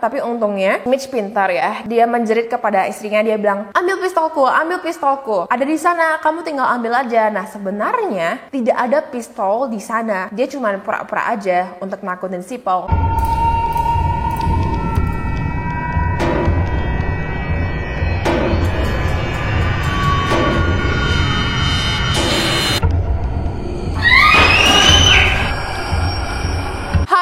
tapi untungnya Mitch pintar ya. Dia menjerit kepada istrinya, dia bilang, ambil pistolku, ada di sana, kamu tinggal ambil aja. Nah sebenarnya tidak ada pistol di sana, dia cuma pura-pura aja untuk nakutin si Paul.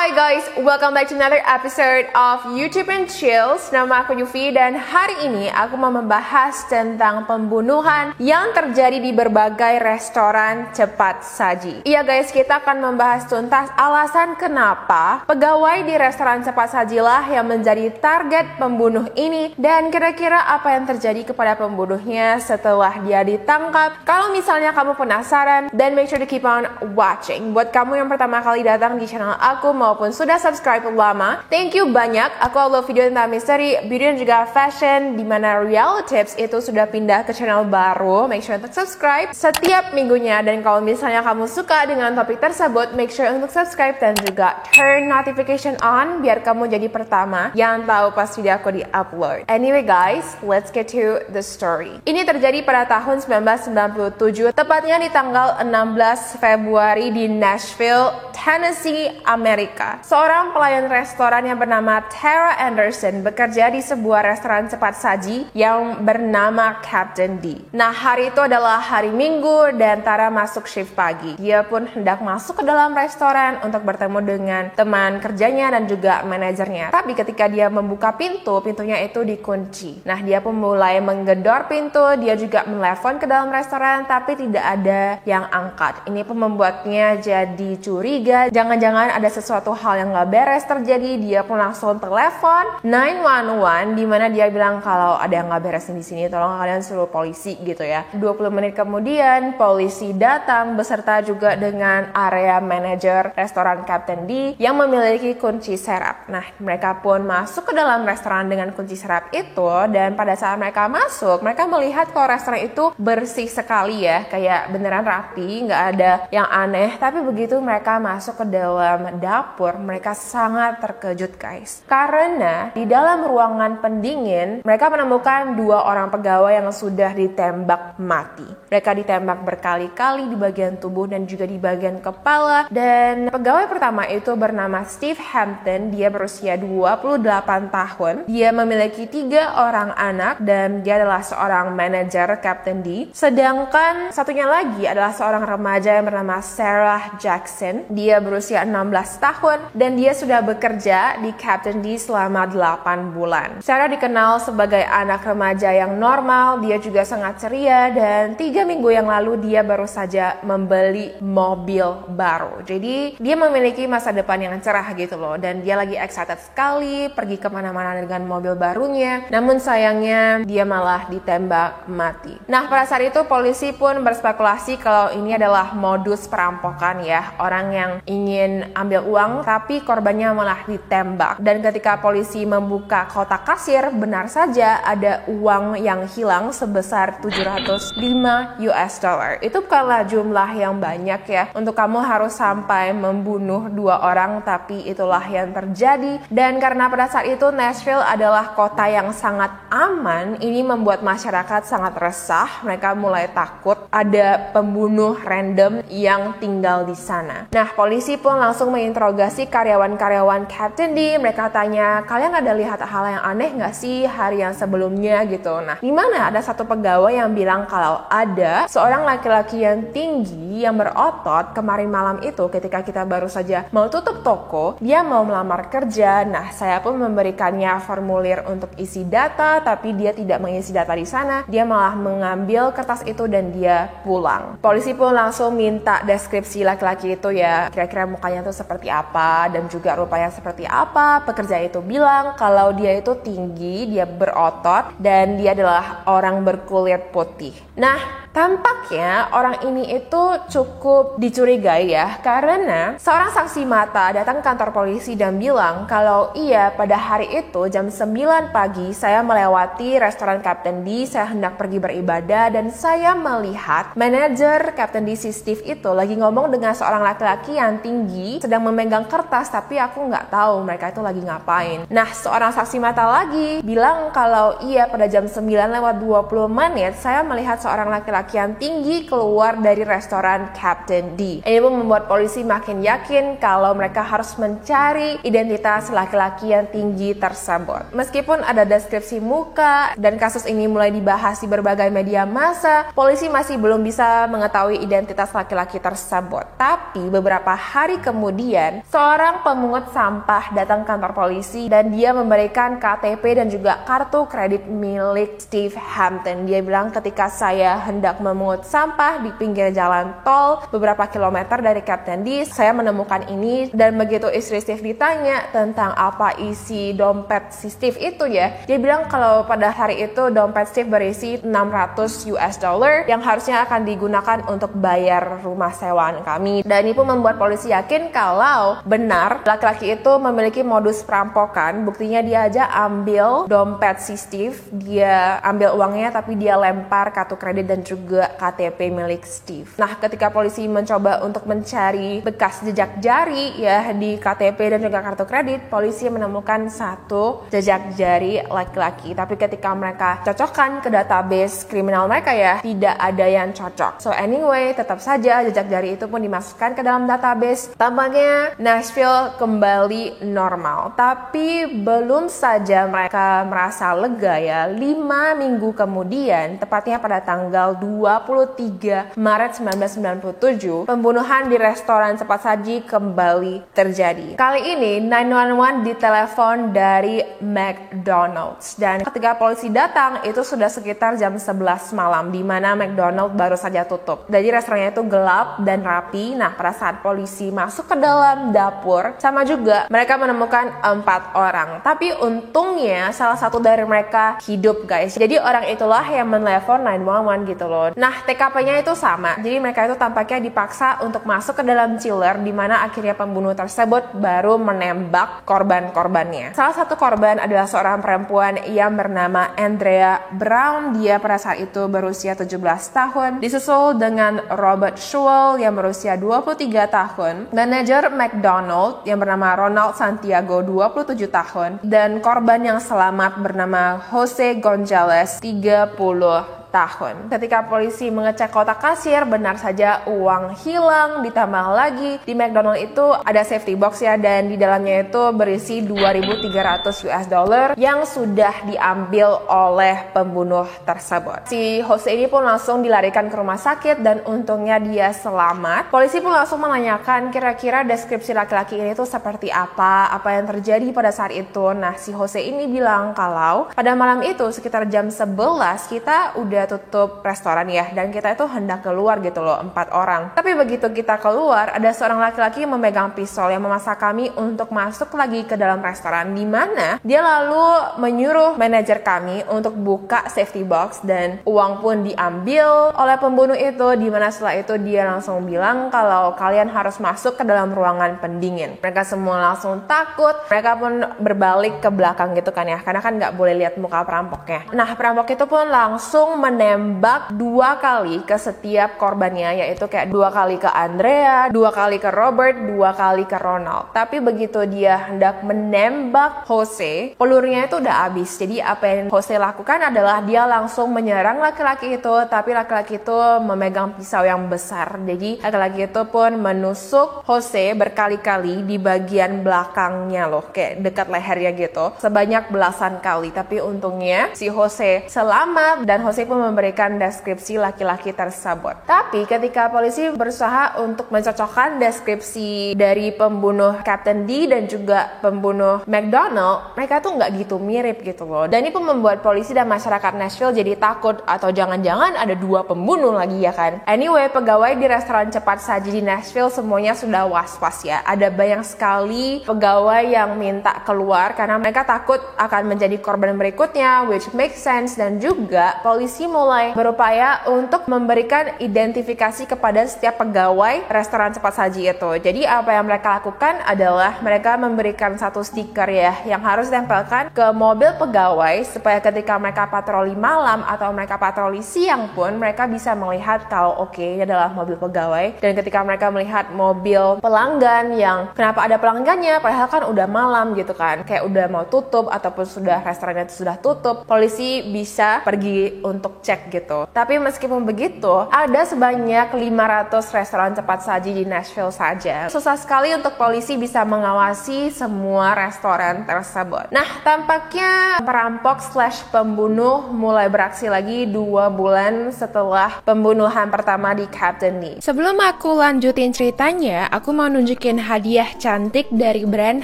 Hi guys, welcome back to another episode of YouTube and Chills. Nama aku Yufi dan hari ini aku mau membahas tentang pembunuhan yang terjadi di berbagai restoran cepat saji. Iya guys, kita akan membahas tuntas alasan kenapa pegawai di restoran cepat sajilah yang menjadi target pembunuh ini dan kira-kira apa yang terjadi kepada pembunuhnya setelah dia ditangkap. Kalau misalnya kamu penasaran, then make sure to keep on watching. Buat kamu yang pertama kali datang di channel aku maupun sudah subscribe lama, thank you banyak. Aku upload video tentang misteri, beauty dan juga fashion, dimana Real Tips itu sudah pindah ke channel baru. Make sure untuk subscribe setiap minggunya. Dan kalau misalnya kamu suka dengan topik tersebut, make sure untuk subscribe dan juga turn notification on biar kamu jadi pertama yang tahu pas video aku di-upload. Anyway guys, let's get to the story. Ini terjadi pada tahun 1997, tepatnya di tanggal 16 Februari di Nashville, Tennessee, Amerika. Seorang pelayan restoran yang bernama Tara Anderson bekerja di sebuah restoran cepat saji yang bernama Captain D. Nah, hari itu adalah hari Minggu dan Tara masuk shift pagi. Dia pun hendak masuk ke dalam restoran untuk bertemu dengan teman kerjanya dan juga manajernya. Tapi ketika dia membuka pintu, pintunya itu dikunci. Nah, dia pun mulai menggedor pintu, dia juga menelepon ke dalam restoran tapi tidak ada yang angkat. Ini pun membuatnya jadi curiga. Jangan-jangan ada sesuatu hal yang gak beres terjadi. Dia pun langsung telepon 911 di mana dia bilang kalau ada yang gak beres di sini, tolong kalian suruh polisi gitu ya. 20 menit kemudian polisi datang beserta juga dengan area manajer restoran Captain D yang memiliki kunci serap. Nah, mereka pun masuk ke dalam restoran dengan kunci serap itu dan pada saat mereka masuk, mereka melihat kalau restoran itu bersih sekali ya, kayak beneran rapi, nggak ada yang aneh. Tapi begitu mereka masuk ke dalam dapur, mereka sangat terkejut guys, karena di dalam ruangan pendingin mereka menemukan dua orang pegawai yang sudah ditembak mati. Mereka ditembak berkali-kali di bagian tubuh dan juga di bagian kepala. Dan pegawai pertama itu bernama Steve Hampton. Dia berusia 28 tahun. Dia memiliki 3 orang anak dan dia adalah seorang manajer Captain D. Sedangkan satunya lagi adalah seorang remaja yang bernama Sarah Jackson. Dia berusia 16 tahun dan dia sudah bekerja di Captain D selama 8 bulan. Sarah dikenal sebagai anak remaja yang normal, dia juga sangat ceria dan 3 minggu yang lalu dia baru saja membeli mobil baru. Jadi dia memiliki masa depan yang cerah gitu loh dan dia lagi excited sekali pergi kemana-mana dengan mobil barunya. Namun sayangnya dia malah ditembak mati. Nah, pada saat itu polisi pun berspekulasi kalau ini adalah modus perampokan ya, orang yang ingin ambil uang tapi korbannya malah ditembak. Dan ketika polisi membuka kotak kasir, benar saja ada uang yang hilang sebesar 705 US dollar. Itu bukanlah jumlah yang banyak ya untuk kamu harus sampai membunuh 2 orang, tapi itulah yang terjadi. Dan karena pada saat itu Nashville adalah kota yang sangat aman, ini membuat masyarakat sangat resah. Mereka mulai takut ada pembunuh random yang tinggal di sana. Nah, polisi pun langsung menginterogasi karyawan-karyawan Captain D. Mereka tanya, kalian ada lihat hal yang aneh nggak sih hari yang sebelumnya gitu. Nah, di mana ada satu pegawai yang bilang kalau ada seorang laki-laki yang tinggi yang berotot kemarin malam itu ketika kita baru saja mau tutup toko, dia mau melamar kerja. Nah, saya pun memberikannya formulir untuk isi data, tapi dia tidak mengisi data di sana. Dia malah mengambil kertas itu dan dia pulang. Polisi pun langsung minta deskripsi laki-laki itu ya, kira-kira mukanya tuh seperti apa dan juga rupanya seperti apa. Pekerja itu bilang kalau dia itu tinggi, dia berotot dan dia adalah orang berkulit putih. Nah, Tampaknya orang ini itu cukup dicurigai ya, karena seorang saksi mata datang ke kantor polisi dan bilang kalau iya pada hari itu jam 9 pagi saya melewati restoran Captain D, saya hendak pergi beribadah dan saya melihat manajer Captain D si Steve itu lagi ngomong dengan seorang laki-laki yang tinggi sedang memegang kertas, tapi aku nggak tahu mereka itu lagi ngapain. Nah, seorang saksi mata lagi bilang kalau iya pada jam 9:20 saya melihat seorang laki-laki yang tinggi keluar dari restoran Captain D. Ini pun membuat polisi makin yakin kalau mereka harus mencari identitas laki-laki yang tinggi tersebut. Meskipun ada deskripsi muka dan kasus ini mulai dibahas di berbagai media massa, polisi masih belum bisa mengetahui identitas laki-laki tersebut. Tapi beberapa hari kemudian, seorang pemungut sampah datang ke kantor polisi dan dia memberikan KTP dan juga kartu kredit milik Steve Hampton. Dia bilang ketika saya hendak memungut sampah di pinggir jalan tol beberapa kilometer dari Captain D, saya menemukan ini. Dan begitu istri Steve ditanya tentang apa isi dompet si Steve itu ya, dia bilang kalau pada hari itu dompet Steve berisi $600 yang harusnya akan digunakan untuk bayar rumah sewaan kami. Dan ini pun membuat polisi yakin kalau benar laki-laki itu memiliki modus perampokan. Buktinya dia aja ambil dompet si Steve, dia ambil uangnya tapi dia lempar kartu kredit dan juga KTP milik Steve. Nah, ketika polisi mencoba untuk mencari bekas jejak jari ya di KTP dan juga kartu kredit, polisi menemukan satu jejak jari laki-laki. Tapi ketika mereka cocokkan ke database kriminal mereka ya, tidak ada yang cocok. So anyway, tetap saja jejak jari itu pun dimasukkan ke dalam database. Tampaknya Nashville kembali normal. Tapi belum saja mereka merasa lega ya, 5 minggu kemudian, tepatnya pada tanggal 23 Maret 1997, pembunuhan di restoran cepat saji kembali terjadi. Kali ini 911 ditelepon dari McDonald's dan ketika polisi datang itu sudah sekitar jam 11 malam di mana McDonald's baru saja tutup. Jadi restorannya itu gelap dan rapi. Nah, pada saat polisi masuk ke dalam dapur, sama juga mereka menemukan 4 orang. Tapi untungnya salah satu dari mereka hidup, guys. Jadi orang itulah yang menelepon 911 gitu loh. Nah, TKP-nya itu sama. Jadi mereka itu tampaknya dipaksa untuk masuk ke dalam chiller di mana akhirnya pembunuh tersebut baru menembak korban-korbannya. Salah satu korban adalah seorang perempuan yang bernama Andrea Brown. Dia pada saat itu berusia 17 tahun. Disusul dengan Robert Schull yang berusia 23 tahun. Manajer McDonald yang bernama Ronald Santiago 27 tahun. Dan korban yang selamat bernama Jose Gonzalez 30 tahun. Ketika polisi mengecek kotak kasir, benar saja uang hilang. Ditambah lagi di McDonald itu ada safety box ya, dan di dalamnya itu berisi $2.300 yang sudah diambil oleh pembunuh tersebut. Si Jose ini pun langsung dilarikan ke rumah sakit dan untungnya dia selamat. Polisi pun langsung menanyakan kira-kira deskripsi laki-laki ini tuh seperti apa yang terjadi pada saat itu. Nah, si Jose ini bilang kalau pada malam itu sekitar jam 11 kita udah tutup restoran ya, dan kita itu hendak keluar gitu loh, 4 orang. Tapi begitu kita keluar, ada seorang laki-laki yang memegang pisau yang memaksa kami untuk masuk lagi ke dalam restoran, di mana dia lalu menyuruh manajer kami untuk buka safety box dan uang pun diambil oleh pembunuh itu, di mana setelah itu dia langsung bilang kalau kalian harus masuk ke dalam ruangan pendingin. Mereka semua langsung takut, mereka pun berbalik ke belakang gitu kan ya, karena kan nggak boleh lihat muka perampoknya. Nah, perampok itu pun langsung menembak 2 kali ke setiap korbannya, yaitu kayak 2 kali ke Andrea, 2 kali ke Robert, 2 kali ke Ronald. Tapi begitu dia hendak menembak Jose, pelurunya itu udah habis. Jadi apa yang Jose lakukan adalah dia langsung menyerang laki-laki itu, tapi laki-laki itu memegang pisau yang besar. Jadi laki-laki itu pun menusuk Jose berkali-kali di bagian belakangnya loh, kayak dekat lehernya gitu, sebanyak belasan kali. Tapi untungnya si Jose selamat dan Jose pun memberikan deskripsi laki-laki tersebut. Tapi ketika polisi berusaha untuk mencocokkan deskripsi dari pembunuh Captain D dan juga pembunuh McDonald, mereka tuh nggak gitu mirip gitu loh. Dan ini pun membuat polisi dan masyarakat Nashville jadi takut, atau jangan-jangan ada 2 pembunuh lagi ya kan. Anyway, pegawai di restoran cepat saji di Nashville semuanya sudah was-was ya. Ada banyak sekali pegawai yang minta keluar karena mereka takut akan menjadi korban berikutnya, which makes sense. Dan juga polisi mulai berupaya untuk memberikan identifikasi kepada setiap pegawai restoran cepat saji itu. Jadi apa yang mereka lakukan adalah mereka memberikan satu stiker ya yang harus ditempelkan ke mobil pegawai supaya ketika mereka patroli malam atau mereka patroli siang pun mereka bisa melihat kalau oke, ini adalah mobil pegawai. Dan ketika mereka melihat mobil pelanggan yang kenapa ada pelanggannya padahal kan udah malam gitu kan, kayak udah mau tutup ataupun sudah restorannya itu sudah tutup, polisi bisa pergi untuk cek gitu. Tapi meskipun begitu, ada sebanyak 500 restoran cepat saji di Nashville saja. Susah sekali untuk polisi bisa mengawasi semua restoran tersebut. Nah, tampaknya perampok/pembunuh mulai beraksi lagi 2 bulan setelah pembunuhan pertama di Captain Lee. Sebelum aku lanjutin ceritanya, aku mau nunjukin hadiah cantik dari brand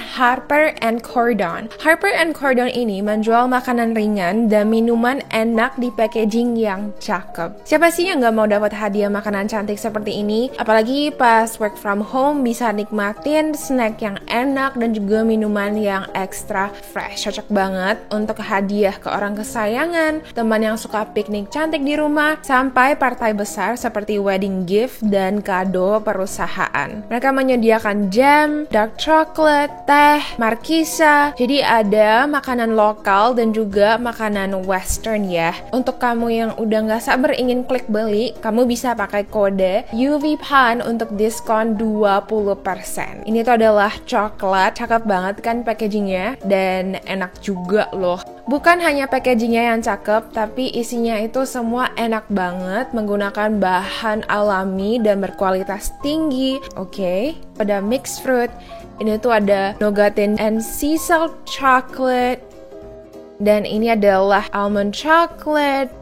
Harper & Cordon. Harper & Cordon ini menjual makanan ringan dan minuman enak di packaging yang cakep. Siapa sih yang gak mau dapat hadiah makanan cantik seperti ini? Apalagi pas work from home bisa nikmatin snack yang enak dan juga minuman yang extra fresh. Cocok banget untuk hadiah ke orang kesayangan, teman yang suka piknik cantik di rumah, sampai partai besar seperti wedding gift dan kado perusahaan. Mereka menyediakan jam, dark chocolate, teh, markisa. Jadi ada makanan lokal dan juga makanan western ya. Untuk kamu yang udah gak sabar ingin klik beli, kamu bisa pakai kode UVPAN untuk diskon 20%. Ini tuh adalah coklat, cakep banget kan packagingnya dan enak juga loh. Bukan hanya packagingnya yang cakep, tapi isinya itu semua enak banget, menggunakan bahan alami dan berkualitas tinggi. Oke, ada mixed fruit. Ini tuh ada nougatin and sea salt chocolate. Dan ini adalah almond chocolate.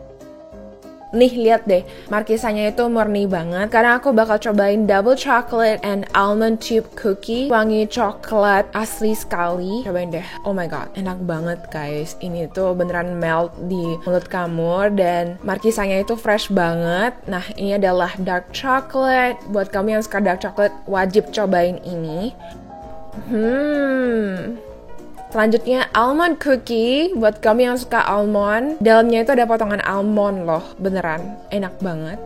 Nih, lihat deh, markisanya itu murni banget karena aku bakal cobain double chocolate and almond chip cookie. Wangi coklat asli sekali. Cobain deh. Oh my god, enak banget guys. Ini tuh beneran melt di mulut kamu dan markisanya itu fresh banget. Nah, ini adalah dark chocolate. Buat kamu yang suka dark chocolate, wajib cobain ini. Selanjutnya almond cookie. Buat kamu yang suka almond, dalamnya itu ada potongan almond loh. Beneran enak banget.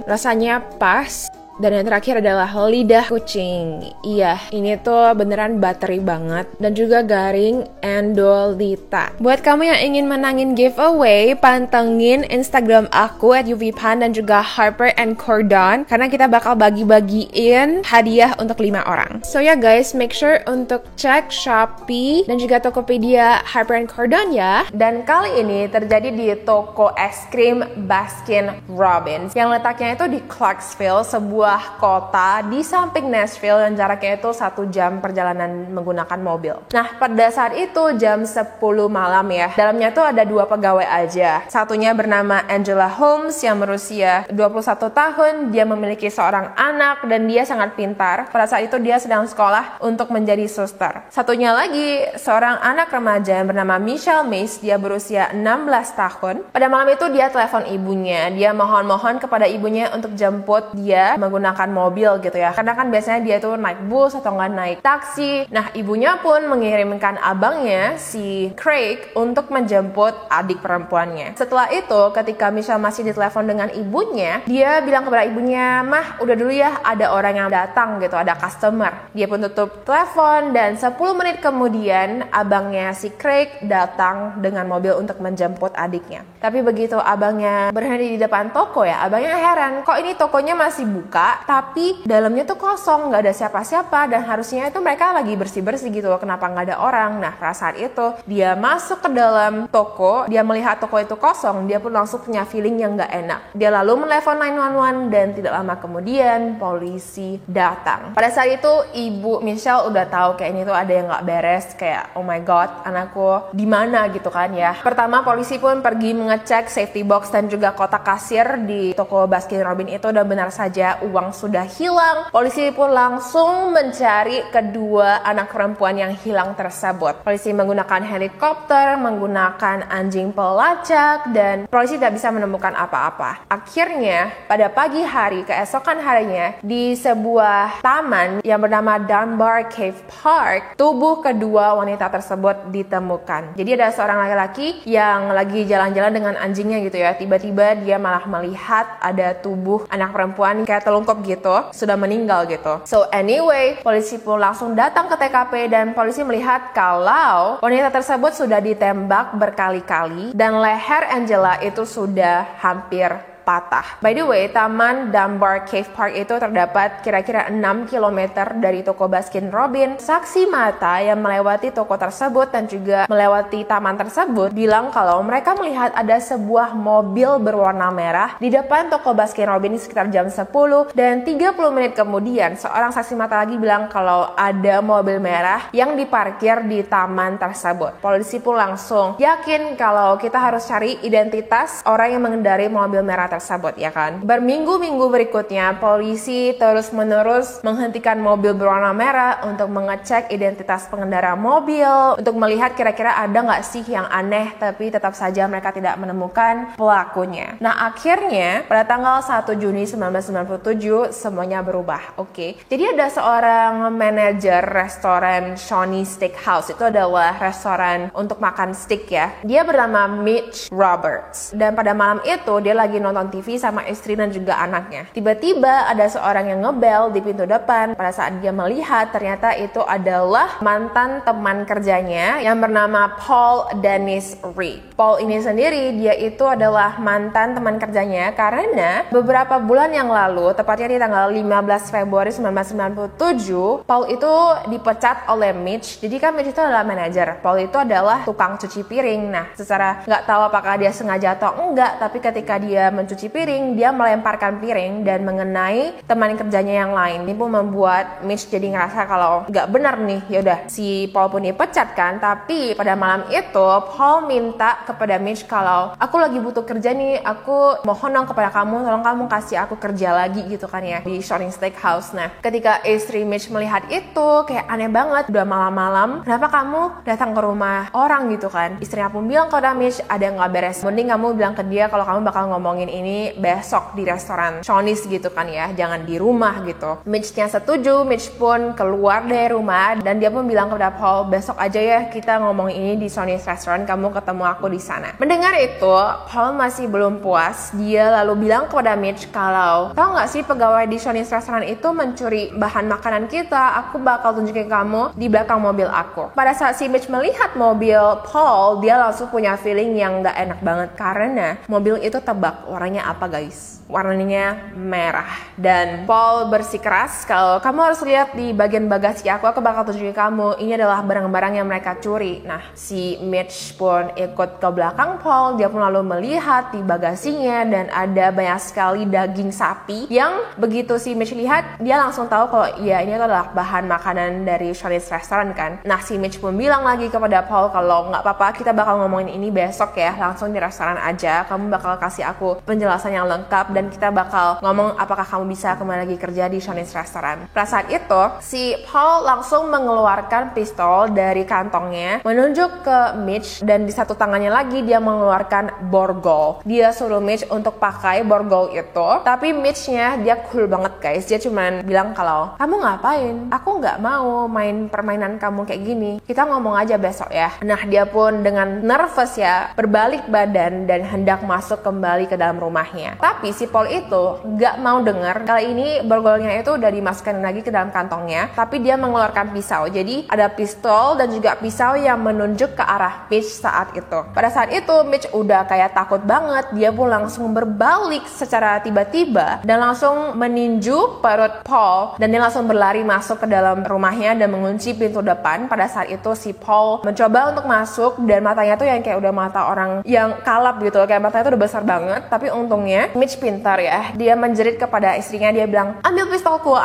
Rasanya pas. Dan yang terakhir adalah lidah kucing. Iya, ini tuh beneran battery banget. Dan juga garing endolita. Buat kamu yang ingin menangin giveaway, pantengin Instagram aku @UVPAN dan juga Harper & Cordon. Karena kita bakal bagi-bagiin hadiah untuk 5 orang. So ya guys, make sure untuk cek Shopee dan juga Tokopedia Harper & Cordon ya. Dan kali ini terjadi di toko es krim Baskin Robbins. Yang letaknya itu di Clarksville, sebuah kota di samping Nashville yang jaraknya itu 1 jam perjalanan menggunakan mobil. Nah, pada saat itu jam 10 malam ya. Dalamnya tuh ada 2 pegawai aja. Satunya bernama Angela Holmes yang berusia 21 tahun. Dia memiliki seorang anak dan dia sangat pintar. Pada saat itu dia sedang sekolah untuk menjadi suster. Satunya lagi seorang anak remaja yang bernama Michelle Mays. Dia berusia 16 tahun. Pada malam itu dia telepon ibunya. Dia mohon-mohon kepada ibunya untuk jemput dia menggunakan mobil gitu ya. Karena kan biasanya dia tuh naik bus atau nggak naik taksi. Nah, ibunya pun mengirimkan abangnya, si Craig, untuk menjemput adik perempuannya. Setelah itu, ketika Michelle masih ditelepon dengan ibunya, dia bilang kepada ibunya, "Mah, udah dulu ya, ada orang yang datang gitu, ada customer." Dia pun tutup telepon dan 10 menit kemudian, abangnya si Craig datang dengan mobil untuk menjemput adiknya. Tapi begitu abangnya berhenti di depan toko ya, abangnya heran, kok ini tokonya masih buka, tapi dalamnya tuh kosong, nggak ada siapa-siapa, dan harusnya itu mereka lagi bersih-bersih gitu loh, kenapa nggak ada orang. Nah, pada saat itu dia masuk ke dalam toko, dia melihat toko itu kosong, dia pun langsung punya feeling yang nggak enak. Dia lalu menelepon 911 dan tidak lama kemudian polisi datang. Pada saat itu ibu Michelle udah tahu kayak ini tuh ada yang nggak beres, kayak oh my god, anakku di mana gitu kan ya. Pertama polisi pun pergi mengecek safety box dan juga kotak kasir di toko Baskin Robbins itu, dan benar saja uang sudah hilang. Polisi pun langsung mencari kedua anak perempuan yang hilang tersebut. Polisi menggunakan helikopter, menggunakan anjing pelacak, dan polisi tidak bisa menemukan apa-apa. Akhirnya, pada pagi hari, keesokan harinya, di sebuah taman yang bernama Dunbar Cave Park, tubuh kedua wanita tersebut ditemukan. Jadi ada seorang laki-laki yang lagi jalan-jalan dengan anjingnya gitu ya. Tiba-tiba dia malah melihat ada tubuh anak perempuan kayak telungkup gitu, sudah meninggal gitu. So anyway, polisi pun langsung datang ke TKP dan polisi melihat kalau wanita tersebut sudah ditembak berkali-kali dan leher Angela itu sudah hampir patah. By the way, Taman Dunbar Cave Park itu terdapat kira-kira 6 km dari toko Baskin Robbins. Saksi mata yang melewati toko tersebut dan juga melewati taman tersebut bilang kalau mereka melihat ada sebuah mobil berwarna merah di depan toko Baskin Robbins sekitar jam 10, dan 30 menit kemudian seorang saksi mata lagi bilang kalau ada mobil merah yang diparkir di taman tersebut. Polisi pun langsung yakin kalau kita harus cari identitas orang yang mengendarai mobil merah tersebut, ya kan? Berminggu-minggu berikutnya, polisi terus-menerus menghentikan mobil berwarna merah untuk mengecek identitas pengendara mobil, untuk melihat kira-kira ada nggak sih yang aneh, tapi tetap saja mereka tidak menemukan pelakunya. Nah, akhirnya pada tanggal 1 Juni 1997 semuanya berubah. Oke. Jadi ada seorang manajer restoran Shawnee Steakhouse. Itu adalah restoran untuk makan steak ya. Dia bernama Mitch Roberts. Dan pada malam itu dia lagi nonton TV sama istri dan juga anaknya. Tiba-tiba ada seorang yang ngebel di pintu depan. Pada saat dia melihat, ternyata itu adalah mantan teman kerjanya yang bernama Paul Dennis Reed. Paul ini sendiri, dia itu adalah mantan teman kerjanya karena beberapa bulan yang lalu, tepatnya di tanggal 15 Februari 1997, Paul itu dipecat oleh Mitch. Jadi kan Mitch itu adalah manajer, Paul itu adalah tukang cuci piring. Nah, secara nggak tahu apakah dia sengaja atau enggak, tapi ketika dia mencuci piring, dia melemparkan piring dan mengenai teman kerjanya yang lain. Ini pun membuat Mitch jadi ngerasa kalau nggak benar nih. Yaudah, si Paul pun dipecat kan. Tapi pada malam itu Paul minta kepada Mitch kalau aku lagi butuh kerja nih, aku mohon dong kepada kamu, tolong kamu kasih aku kerja lagi gitu kan ya di Shawnee Steakhouse. Nah, ketika istri Mitch melihat itu kayak aneh banget, udah malam-malam, kenapa kamu datang ke rumah orang gitu kan? Istrinya pun bilang kepada Mitch, ada nggak beres, mending kamu bilang ke dia kalau kamu bakal ngomongin ini besok di restoran Shawnee's gitu kan ya, jangan di rumah gitu. Mitch-nya setuju, Mitch pun keluar dari rumah dan dia pun bilang kepada Paul, besok aja ya kita ngomong ini di Shawnee's Restaurant, kamu ketemu aku di sana. Mendengar itu, Paul masih belum puas. Dia lalu bilang kepada Mitch kalau, tahu nggak sih pegawai di Shawnee's Restaurant itu mencuri bahan makanan kita, aku bakal tunjukin kamu di belakang mobil aku. Pada saat si Mitch melihat mobil Paul, dia langsung punya feeling yang nggak enak banget karena mobil itu tebak warnanya apa guys? Warnanya merah. Dan Paul bersikeras kalau kamu harus lihat di bagian bagasi aku bakal tunjukin kamu ini adalah barang-barang yang mereka curi. Nah, si Mitch pun ikut ke belakang Paul. Dia pun lalu melihat di bagasinya dan ada banyak sekali daging sapi yang begitu si Mitch lihat, dia langsung tahu kalau ya ini adalah bahan makanan dari Shawnee's Restaurant kan. Nah, si Mitch pun bilang lagi kepada Paul kalau nggak apa-apa, kita bakal ngomongin ini besok ya, langsung di restoran aja, kamu bakal kasih aku penjelasan yang lengkap dan kita bakal ngomong apakah kamu bisa kembali lagi kerja di Shawnee's Restaurant. Pada saat itu, si Paul langsung mengeluarkan pistol dari kantongnya, menunjuk ke Mitch, dan di satu tangannya lagi dia mengeluarkan borgol. Dia suruh Mitch untuk pakai borgol itu, tapi Mitch-nya dia cool banget guys. Dia cuman bilang kalau, kamu ngapain? Aku nggak mau main permainan kamu kayak gini. Kita ngomong aja besok ya. Nah, dia pun dengan nervous ya, berbalik badan dan hendak masuk kembali ke dalam rumahnya. Tapi si Paul itu gak mau dengar. Kali ini borgolnya itu udah dimasukkan lagi ke dalam kantongnya, tapi dia mengeluarkan pisau. Jadi ada pistol dan juga pisau yang menunjuk ke arah Mitch saat itu. Pada saat itu Mitch udah kayak takut banget. Dia pun langsung berbalik secara tiba-tiba dan langsung meninju perut Paul, dan dia langsung berlari masuk ke dalam rumahnya dan mengunci pintu depan. Pada saat itu si Paul mencoba untuk masuk dan matanya tuh yang kayak udah mata orang yang kalap gitu, kayak matanya tuh udah besar banget. Tapi untungnya Mitch pintar ya. Dia menjerit kepada istrinya, dia bilang, ambil pistolku,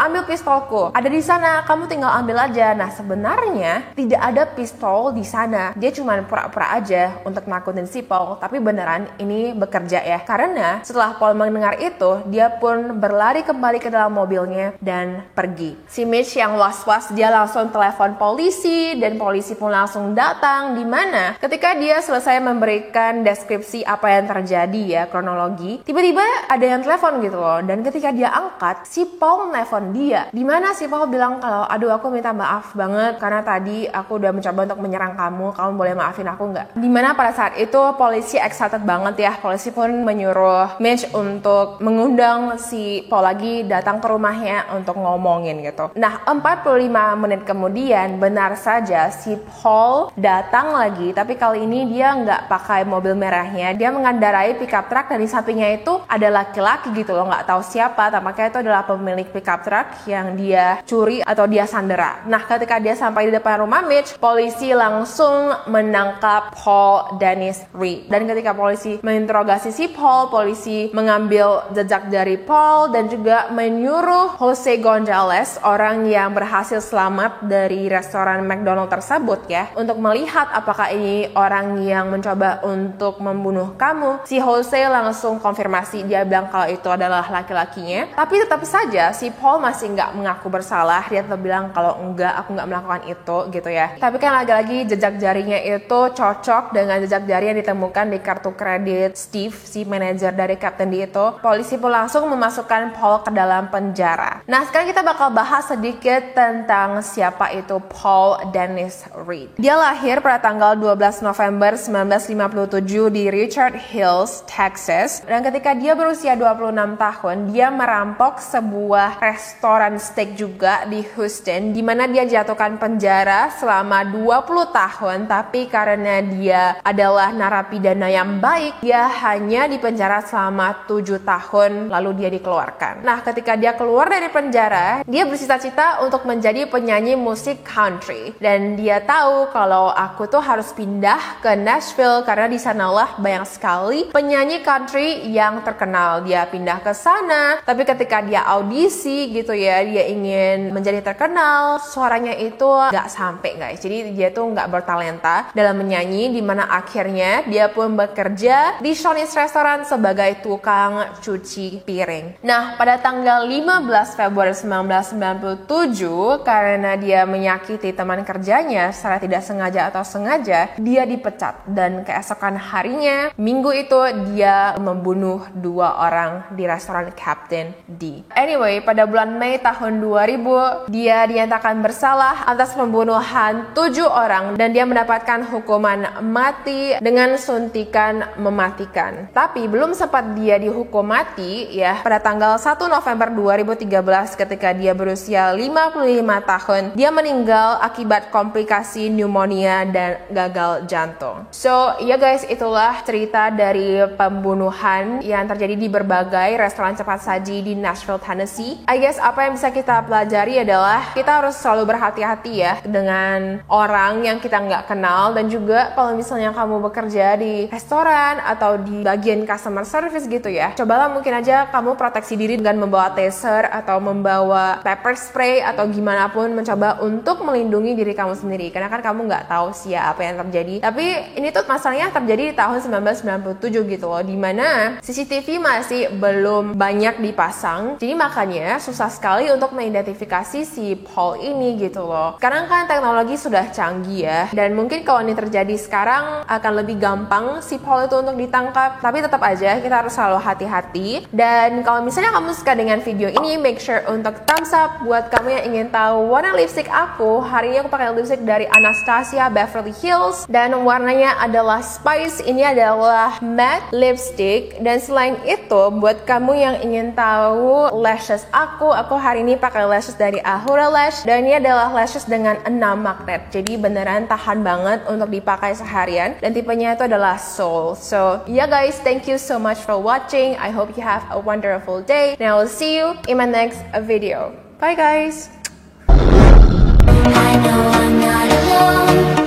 ada di sana, kamu tinggal ambil aja. Nah sebenarnya tidak ada pistol di sana. Dia cuma pura-pura aja untuk nakutin si Paul, tapi beneran ini bekerja ya. Karena setelah Paul mendengar itu, dia pun berlari kembali ke dalam mobilnya dan pergi. Si Mitch yang was-was, dia langsung telepon polisi dan polisi pun langsung datang. Dimana ketika dia selesai memberikan deskripsi apa yang terjadi ya, kronologi, tiba-tiba ada yang telepon gitu loh. Dan ketika dia angkat, si Paul nelfon dia. Dimana si Paul bilang kalau, aduh aku minta maaf banget karena tadi aku udah mencoba untuk menyerang kamu boleh maafin aku nggak? Dimana pada saat itu polisi excited banget ya. Polisi pun menyuruh Mitch untuk mengundang si Paul lagi datang ke rumahnya untuk ngomongin gitu. Nah 45 menit kemudian benar saja si Paul datang lagi, tapi kali ini dia nggak pakai mobil merahnya. Dia mengendarai pickup truck dan di sampingnya itu ada laki-laki gitu loh, nggak tahu siapa. Tampaknya itu adalah pemilik pickup truck yang dia curi atau dia sandera. Nah ketika dia sampai di depan rumah Mitch, polisi langsung menangkap Paul Dennis Reed. Dan ketika polisi menginterogasi si Paul, polisi mengambil jejak jari Paul dan juga menyuruh Jose Gonzalez, orang yang berhasil selamat dari restoran McDonald tersebut ya, untuk melihat apakah ini orang yang mencoba untuk membunuh kamu. Si Jose langsung konfirmasi, dia bilang kalau itu adalah laki-lakinya. Tapi tetap saja si Paul masih nggak mengaku bersalah. Dia tetap bilang kalau enggak, aku nggak melakukan itu gitu ya. Tapi kan lagi-lagi jejak jarinya itu cocok dengan jejak jari yang ditemukan di kartu kredit Steve, si manajer dari Captain D itu. Polisi pun langsung memasukkan Paul ke dalam penjara. Nah sekarang kita bakal bahas sedikit tentang siapa itu Paul Dennis Reed. Dia lahir pada tanggal 12 November 1957 di Richard Hills, Texas. Dan ketika dia berusia 26 tahun, dia merampok sebuah restoran steak juga di Houston, di mana dia jatuhkan penjara selama 20 tahun. Tapi karena dia adalah narapidana yang baik, dia hanya dipenjara selama 7 tahun, lalu dia dikeluarkan. Nah ketika dia keluar dari penjara, dia bercita-cita untuk menjadi penyanyi musik country. Dan dia tahu kalau aku tuh harus pindah ke Nashville karena di sanalah banyak sekali penyanyi country yang terkenal. Dia pindah ke sana, tapi ketika dia audisi gitu ya, dia ingin menjadi terkenal, suaranya itu nggak sampai guys. Jadi dia tuh nggak bertalenta dalam menyanyi, dimana akhirnya dia pun bekerja di Shoney's Restaurant sebagai tukang cuci piring. Nah pada tanggal 15 Februari 1997, karena dia menyakiti teman kerjanya secara tidak sengaja atau sengaja, dia dipecat. Dan keesokan harinya, minggu itu dia membunuh 2 orang di restoran Captain D. Anyway, pada bulan Mei tahun 2000, dia dinyatakan bersalah atas pembunuhan 7 orang dan dia mendapatkan hukuman mati dengan suntikan mematikan. Tapi belum sempat dia dihukum mati ya, pada tanggal 1 November 2013 ketika dia berusia 55 tahun, dia meninggal akibat komplikasi pneumonia dan gagal jantung. So, ya guys, itulah cerita dari pembunuhan yang terjadi di berbagai restoran cepat saji di Nashville, Tennessee. I guess apa yang bisa kita pelajari adalah kita harus selalu berhati-hati ya dengan orang yang kita nggak kenal. Dan juga kalau misalnya kamu bekerja di restoran atau di bagian customer service gitu ya, cobalah mungkin aja kamu proteksi diri dengan membawa taser atau membawa pepper spray atau gimana pun, mencoba untuk melindungi diri kamu sendiri. Karena kan kamu nggak tahu sih ya apa yang terjadi. Tapi ini tuh masalahnya terjadi di tahun 1997 gitu loh, dimana CCTV masih belum banyak dipasang. Jadi makanya susah sekali untuk mengidentifikasi si Paul ini gitu loh. Sekarang kan teknologi sudah canggih ya, dan mungkin kalau ini terjadi sekarang akan lebih gampang si Paul itu untuk ditangkap. Tapi tetap aja kita harus selalu hati-hati. Dan kalau misalnya kamu suka dengan video ini, make sure untuk thumbs up. Buat kamu yang ingin tahu warna lipstick aku, hari ini aku pakai lipstick dari Anastasia Beverly Hills dan warnanya adalah Spice. Ini adalah matte lipstick. Dan selain itu, buat kamu yang ingin tahu lashes aku hari ini pakai lashes dari Ahura Lash, dan ini adalah lashes dengan 6 magnet. Jadi beneran tahan banget untuk dipakai seharian, dan tipenya itu adalah Soul. So yeah guys, thank you so much for watching. I hope you have a wonderful day, and I will see you in my next video. Bye guys. I know I'm not alone.